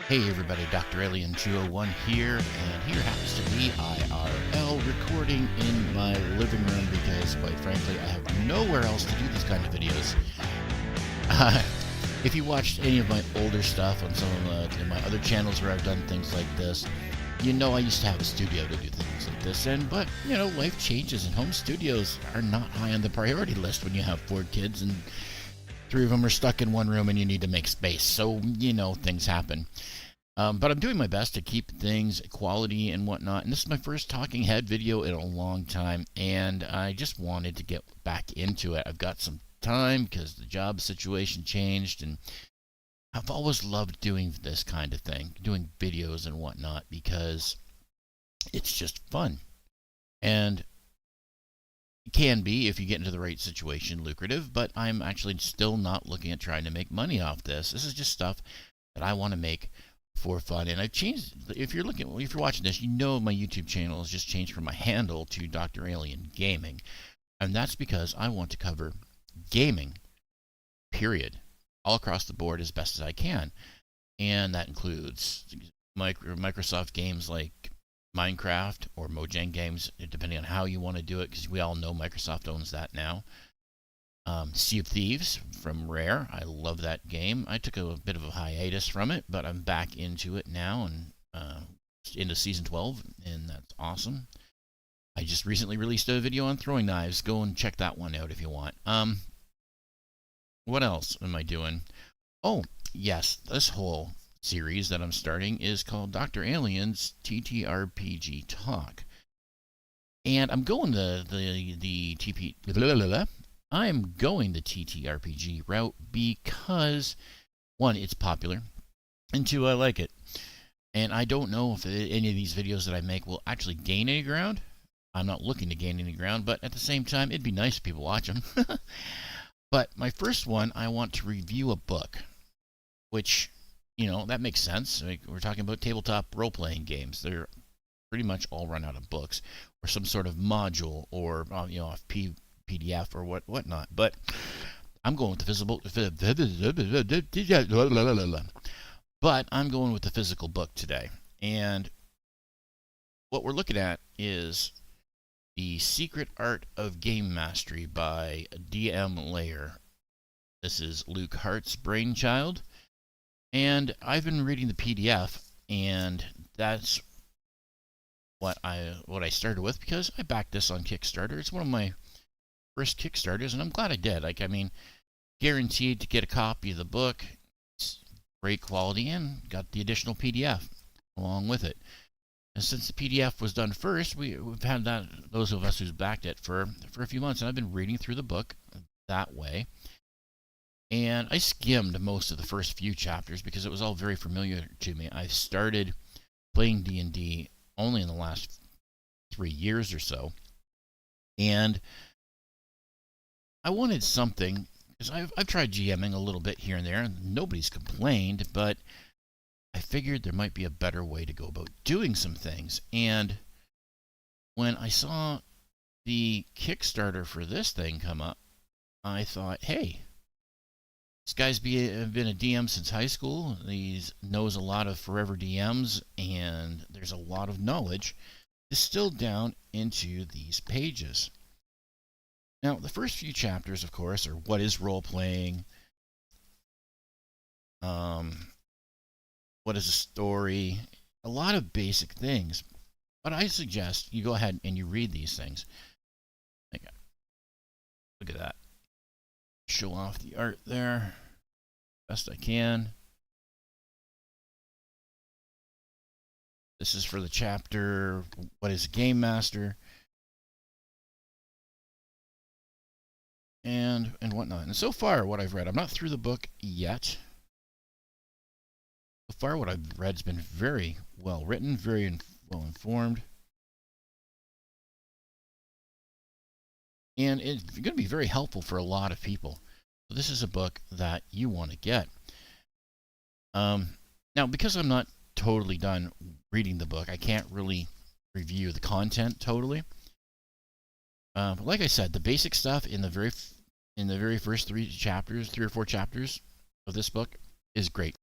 Hey everybody, DRAlien 201 here, and here happens to be IRL recording in my living room because, quite frankly, I have nowhere else to do these kind of videos. If you watched any of my older stuff on some of my other channels where I've done things like this, you know I used to have a studio to do things like this in, but, you know, life changes and home studios are not high on the priority list when you have 4 kids and 3 of them are stuck in one room and you need to make space, so, you know, things happen. But I'm doing my best to keep things quality and whatnot. And this is my first talking head video in a long time. And I just wanted to get back into it. I've got some time because the job situation changed. And I've always loved doing this kind of thing, doing videos and whatnot, because it's just fun. And it can be, if you get into the right situation, lucrative. But I'm actually still not looking at trying to make money off this. This is just stuff that I want to make for fun. And I've changed, if you're watching this, you know my YouTube channel has just changed from my handle to DRAlien Gaming. And that's because I want to cover gaming, period, all across the board as best as I can. And that includes Microsoft games like Minecraft or Mojang games, depending on how you want to do it, because we all know Microsoft owns that now. Sea of Thieves from Rare. I love that game. I took a bit of a hiatus from it, but I'm back into it now and into Season 12, and that's awesome. I just recently released a video on throwing knives. Go and check that one out if you want. What else am I doing? Oh, yes, this whole series that I'm starting is called DRAlien's TTRPG Talk. And I'm going the I'm going the TTRPG route because, 1, it's popular, and 2, I like it. And I don't know if any of these videos that I make will actually gain any ground. I'm not looking to gain any ground, but at the same time, it'd be nice if people watch them. But my first one, I want to review a book, which, you know, that makes sense. We're talking about tabletop role-playing games. They're pretty much all run out of books or some sort of module or, you know, a PDF or whatnot, but I'm going with the physical. But I'm going with the physical book today, and what we're looking at is The Secret Art of Game Mastery by Lair. This is Luke Hart's brainchild, and I've been reading the PDF, and that's what I started with because I backed this on Kickstarter. It's one of my first Kickstarters, and I'm glad I did. Like, I mean, guaranteed to get a copy of the book. It's great quality, and got the additional PDF along with it. And since the PDF was done first, we've had that, those of us who's backed it for a few months, and I've been reading through the book that way. And I skimmed most of the first few chapters because it was all very familiar to me. I started playing D&D only in the last 3 years or so, and I wanted something, because I've tried GMing a little bit here and there, and nobody's complained, but I figured there might be a better way to go about doing some things. And when I saw the Kickstarter for this thing come up, I thought, hey, this guy's been a DM since high school. He knows a lot of forever DMs, and there's a lot of knowledge distilled down into these pages. Now, the first few chapters, of course, are what is role-playing, what is a story, a lot of basic things. But I suggest you go ahead and you read these things. Look at that. Show off the art there best I can. This is for the chapter, What is a Game Master? And whatnot. And so far, what I've read, I'm not through the book yet. So far, what I've read has been very well written, very well informed. And it's going to be very helpful for a lot of people. So this is a book that you want to get. Now, because I'm not totally done reading the book, I can't really review the content totally. But like I said, the basic stuff in the very first 3 or 4 chapters of this book is great.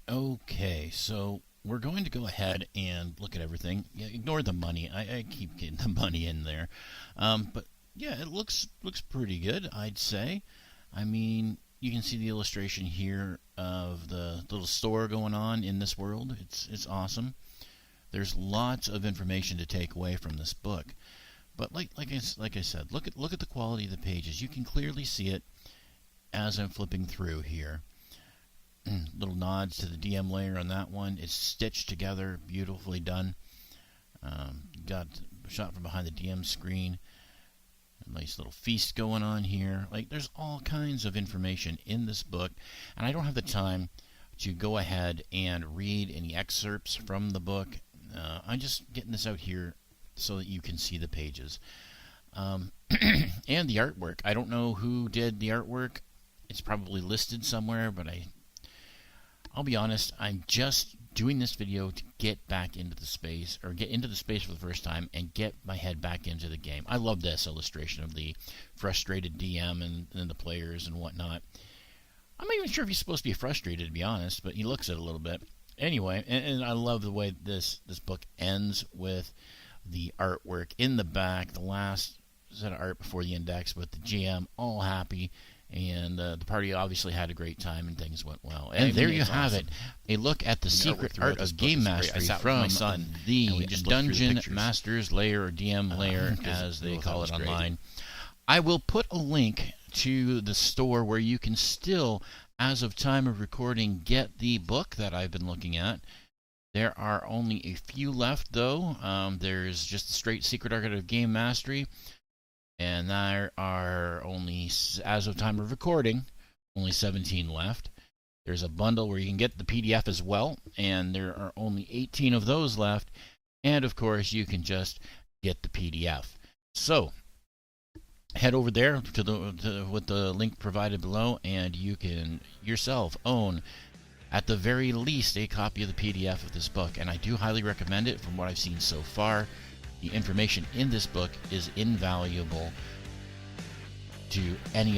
Okay, so we're going to go ahead and look at everything. Yeah, ignore the money. I keep getting the money in there, but yeah, it looks pretty good, I'd say. I mean, you can see the illustration here of the little store going on in this world. It's awesome. There's lots of information to take away from this book, but like I said, look at the quality of the pages. You can clearly see it as I'm flipping through here. Little nods to the DM layer on that one. It's stitched together, beautifully done. Got a shot from behind the DM screen. A nice little feast going on here. Like, there's all kinds of information in this book, and I don't have the time to go ahead and read any excerpts from the book. I'm just getting this out here so that you can see the pages. And the artwork. I don't know who did the artwork. It's probably listed somewhere, but I'll be honest, I'm just doing this video to get back into the space, or get into the space for the first time, and get my head back into the game. I love this illustration of the frustrated DM and the players and whatnot. I'm not even sure if he's supposed to be frustrated, to be honest, but he looks it a little bit. Anyway, and I love the way this book ends with the artwork in the back, the last set of art before the index, with the GM all happy. And the party obviously had a great time and things went well. And there you have it. A look at the secret art of game mastery from my son, the Dungeon Master's Lair, or DM Lair as they call it online. I will put a link to the store where you can still, as of time of recording, get the book that I've been looking at. There are only a few left, though. There's just the straight secret art of game mastery. And there are only, as of time of recording, only 17 left. There's a bundle where you can get the PDF as well, and there are only 18 of those left. And of course, you can just get the PDF. So head over there with the link provided below, and you can yourself own, at the very least, a copy of the PDF of this book. And I do highly recommend it from what I've seen so far. The information in this book is invaluable to any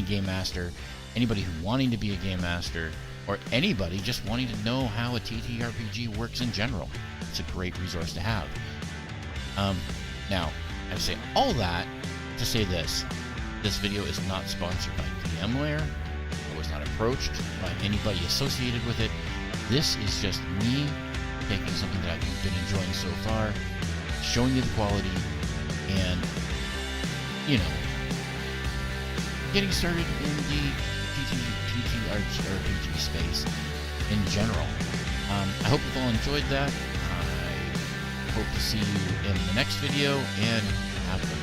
game master, anybody who wanting to be a game master, or anybody just wanting to know how a TTRPG works in general. It's a great resource to have. Now, I say all that to say this. This video is not sponsored by DM Lair. I was not approached by anybody associated with it. This is just me taking something that I've been enjoying so far, showing you the quality, and, you know, getting started in the TTRPG space in general. I hope you've all enjoyed that. I hope to see you in the next video, and have a